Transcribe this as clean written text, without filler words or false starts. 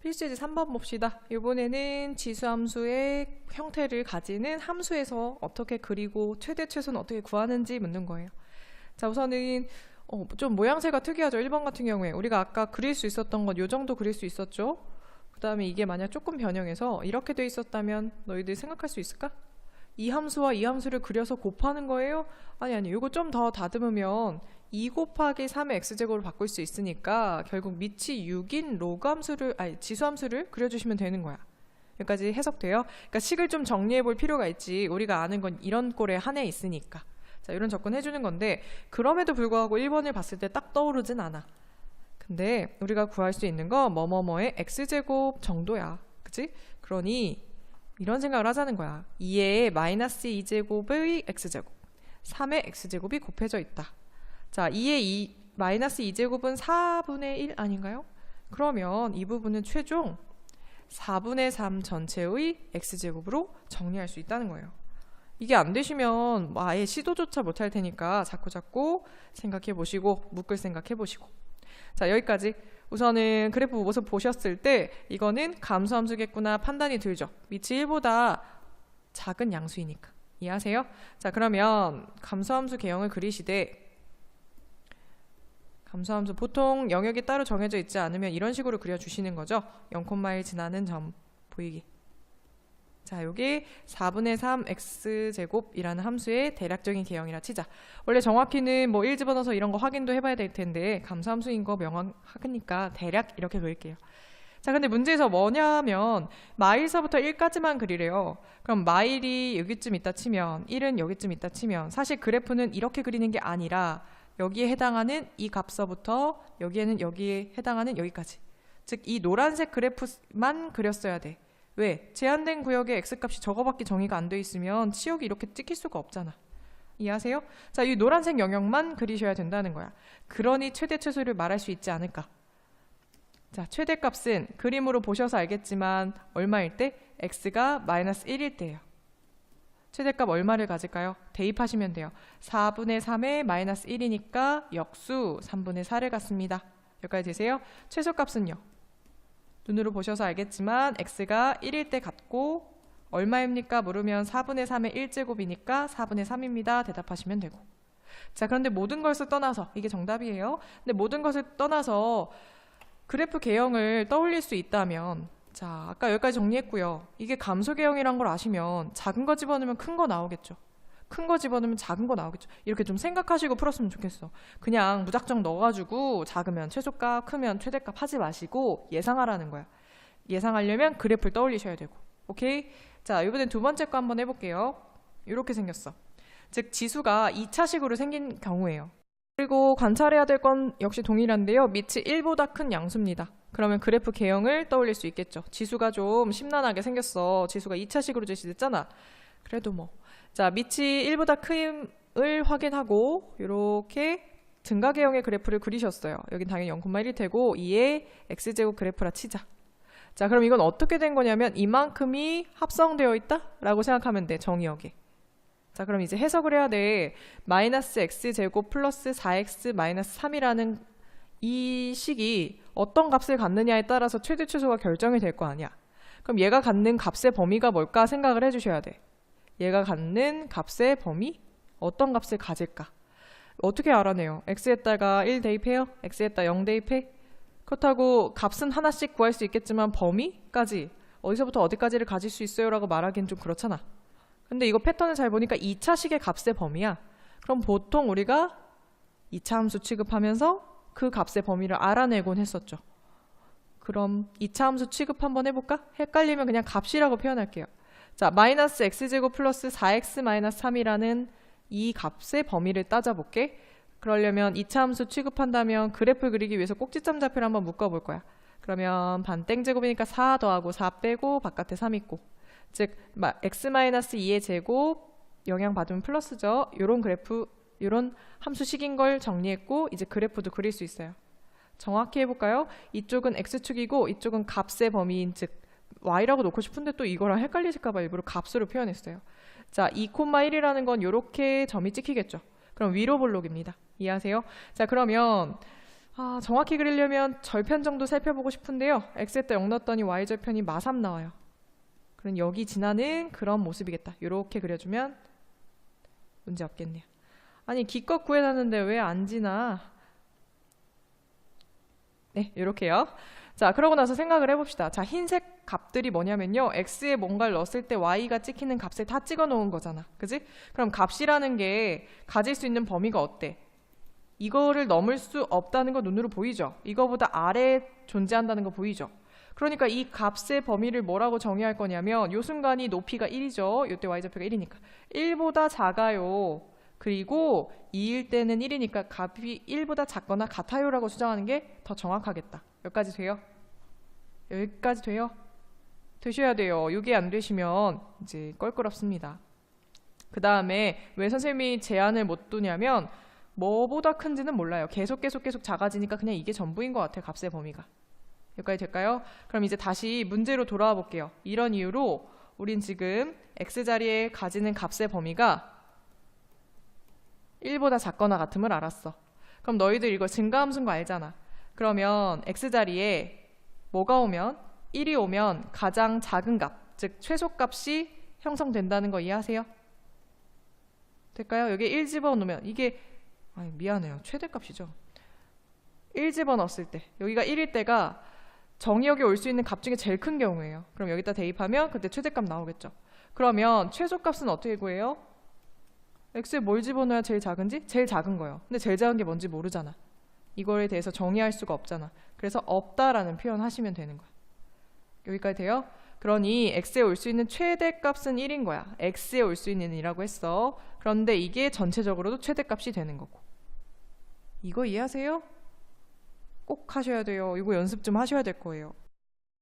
필수제 3번 봅시다. 이번에는 지수함수의 형태를 가지는 함수에서 어떻게 그리고 최대 최소는 어떻게 구하는지 묻는 거예요. 자, 우선은 좀 모양새가 특이하죠. 1번 같은 경우에 우리가 아까 그릴 수 있었던 건 요 정도 그릴 수 있었죠. 그 다음에 이게 만약 조금 변형해서 이렇게 돼 있었다면 너희들이 생각할 수 있을까? 이 함수와 이 함수를 그려서 곱하는 거예요? 아니, 이거 좀 더 다듬으면 2 곱하기 3의 x제곱으로 바꿀 수 있으니까 결국 밑이 6인 로그 함수를, 지수함수를 그려주시면 되는 거야. 여기까지 해석돼요? 그러니까 식을 좀 정리해 볼 필요가 있지. 우리가 아는 건 이런 꼴에 한해 있으니까. 자, 이런 접근 해주는 건데, 그럼에도 불구하고 1번을 봤을 때 딱 떠오르진 않아. 근데 우리가 구할 수 있는 건 뭐뭐뭐의 x제곱 정도야. 그치? 그러니 이런 생각을 하자는 거야. 2의 마이너스 2제곱의 x제곱, 3의 x제곱이 곱해져 있다. 자, 2의 마이너스 2제곱은 4분의 1 아닌가요? 그러면 이 부분은 최종 4분의 3 전체의 x제곱으로 정리할 수 있다는 거예요. 이게 안 되시면 아예 시도조차 못할 테니까 자꾸 생각해 보시고 묶을 생각해 보시고. 자, 여기까지. 우선은 그래프 모습 보셨을 때 이거는 감소함수겠구나 판단이 들죠. 밑이 1보다 작은 양수이니까. 이해하세요? 자, 그러면 감소함수 개형을 그리시되, 감소함수 보통 영역이 따로 정해져 있지 않으면 이런 식으로 그려주시는 거죠. 0,1 지나는 점 보이게. 자, 여기 4분의 3 x제곱이라는 함수의 대략적인 개형이라 치자. 원래 정확히는 뭐 1 집어넣어서 이런 거 확인도 해봐야 될 텐데 감소함수인 거 명확하니까 대략 이렇게 그릴게요. 자, 근데 문제에서 뭐냐면 마일서부터 1까지만 그리래요. 그럼 마일이 여기쯤 있다 치면 1은 여기쯤 있다 치면 사실 그래프는 이렇게 그리는 게 아니라 여기에 해당하는 이 값서부터 여기에 해당하는 여기까지. 즉 이 노란색 그래프만 그렸어야 돼. 왜? 제한된 구역에 x값이 저거밖에 정의가 안 돼 있으면 치역이 이렇게 찍힐 수가 없잖아. 이해하세요? 자, 이 노란색 영역만 그리셔야 된다는 거야. 그러니 최대 최소를 말할 수 있지 않을까? 자, 최대값은 그림으로 보셔서 알겠지만 얼마일 때? x가 마이너스 1일 때예요. 최대값 얼마를 가질까요? 대입하시면 돼요. 4분의 3에 마이너스 1이니까 역수 3분의 4를 갖습니다. 여기까지 되세요? 최소값은요? 눈으로 보셔서 알겠지만 x가 1일 때 같고 얼마입니까? 물으면 4분의 3의 1제곱이니까 4분의 3입니다. 대답하시면 되고. 자, 그런데 모든 것을 떠나서 이게 정답이에요. 근데 모든 것을 떠나서 그래프 개형을 떠올릴 수 있다면, 자, 아까 여기까지 정리했고요. 이게 감소 개형이란 걸 아시면 작은 거 집어넣으면 큰 거 나오겠죠. 큰 거 집어넣으면 작은 거 나오겠죠. 이렇게 좀 생각하시고 풀었으면 좋겠어. 그냥 무작정 넣어가지고 작으면 최소값, 크면 최대값 하지 마시고 예상하라는 거야. 예상하려면 그래프를 떠올리셔야 되고. 오케이? 자, 이번엔 두 번째 거 한번 해볼게요. 이렇게 생겼어. 즉 지수가 2차식으로 생긴 경우예요. 그리고 관찰해야 될 건 역시 동일한데요. 밑이 1보다 큰 양수입니다. 그러면 그래프 개형을 떠올릴 수 있겠죠. 지수가 좀 심란하게 생겼어. 지수가 2차식으로 제시됐잖아. 그래도 뭐. 자, 밑이 1보다 큼을 확인하고 이렇게 증가 개형의 그래프를 그리셨어요. 여긴 당연히 0,1일 테고 2의 x제곱 그래프라 치자. 자, 그럼 이건 어떻게 된 거냐면 이만큼이 합성되어 있다? 라고 생각하면 돼. 정의역에. 자, 그럼 이제 해석을 해야 돼. 마이너스 x제곱 플러스 4x 마이너스 3이라는 이 식이 어떤 값을 갖느냐에 따라서 최대 최소가 결정이 될 거 아니야. 그럼 얘가 갖는 값의 범위가 뭘까 생각을 해주셔야 돼. 얘가 갖는 값의 범위? 어떤 값을 가질까? 어떻게 알아내요? x에다가 1 대입해요? x에다 0 대입해? 그렇다고 값은 하나씩 구할 수 있겠지만 범위까지 어디서부터 어디까지를 가질 수 있어요? 라고 말하기는 좀 그렇잖아. 근데 이거 패턴을 잘 보니까 2차식의 값의 범위야. 그럼 보통 우리가 2차 함수 취급하면서 그 값의 범위를 알아내곤 했었죠. 그럼 2차 함수 취급 한번 해볼까? 헷갈리면 그냥 값이라고 표현할게요. 자, 마이너스 x제곱 플러스 4x 마이너스 3이라는 이 값의 범위를 따져볼게. 그러려면 2차 함수 취급한다면 그래프 그리기 위해서 꼭지점 좌표를 한번 묶어볼 거야. 그러면 반땡제곱이니까 4 더하고 4 빼고 바깥에 3 있고, 즉 x-2의 제곱 영향받으면 플러스죠. 요런 그래프, 요런 함수식인 걸 정리했고 이제 그래프도 그릴 수 있어요. 정확히 해볼까요? 이쪽은 x축이고 이쪽은 값의 범위인 즉 y라고 놓고 싶은데 또 이거랑 헷갈리실까봐 일부러 값으로 표현했어요. 자, 2,1이라는 건 이렇게 점이 찍히겠죠. 그럼 위로 볼록입니다. 이해하세요? 자, 그러면 정확히 그리려면 절편 정도 살펴보고 싶은데요. x에다 0 넣었더니 y절편이 마3 나와요. 그럼 여기 지나는 그런 모습이겠다. 이렇게 그려주면 문제 없겠네요. 아니 기껏 구해놨는데 왜 안 지나? 네, 이렇게요. 자, 그러고 나서 생각을 해봅시다. 자, 흰색 값들이 뭐냐면요. x에 뭔가를 넣었을 때 y가 찍히는 값을 다 찍어 놓은 거잖아. 그지? 그럼 값이라는 게 가질 수 있는 범위가 어때? 이거를 넘을 수 없다는 거 눈으로 보이죠? 이거보다 아래에 존재한다는 거 보이죠? 그러니까 이 값의 범위를 뭐라고 정의할 거냐면 요 순간이 높이가 1이죠. 요때 y좌표가 1이니까 1보다 작아요. 그리고 2일 때는 1이니까 값이 1보다 작거나 같아요라고 수정하는 게 더 정확하겠다. 여기까지 돼요? 여기까지 돼요? 되셔야 돼요. 이게 안 되시면 이제 껄끄럽습니다. 그 다음에 왜 선생님이 제한을 못 두냐면 뭐보다 큰지는 몰라요. 계속 작아지니까 그냥 이게 전부인 것 같아요. 값의 범위가. 여기까지 될까요? 그럼 이제 다시 문제로 돌아와 볼게요. 이런 이유로 우린 지금 x자리에 가지는 값의 범위가 1보다 작거나 같음을 알았어. 그럼 너희들 이거 증가함수인 거 알잖아. 그러면 x자리에 뭐가 오면 1이 오면 가장 작은 값, 즉 최소값이 형성된다는 거 이해하세요? 될까요? 여기 1 집어넣으면 이게 미안해요. 최대값이죠. 1 집어넣었을 때 여기가 1일 때가 정의역에 올 수 있는 값 중에 제일 큰 경우예요. 그럼 여기다 대입하면 그때 최대값 나오겠죠. 그러면 최소값은 어떻게 구해요? x에 뭘 집어넣어야 제일 작은지? 제일 작은 거예요. 근데 제일 작은 게 뭔지 모르잖아. 이거에 대해서 정의할 수가 없잖아. 그래서 없다라는 표현 하시면 되는 거야. 여기까지 돼요? 그러니 x에 올 수 있는 최대값은 1인 거야. x에 올 수 있는 1이라고 했어. 그런데 이게 전체적으로도 최대값이 되는 거고. 이거 이해하세요? 꼭 하셔야 돼요. 이거 연습 좀 하셔야 될 거예요.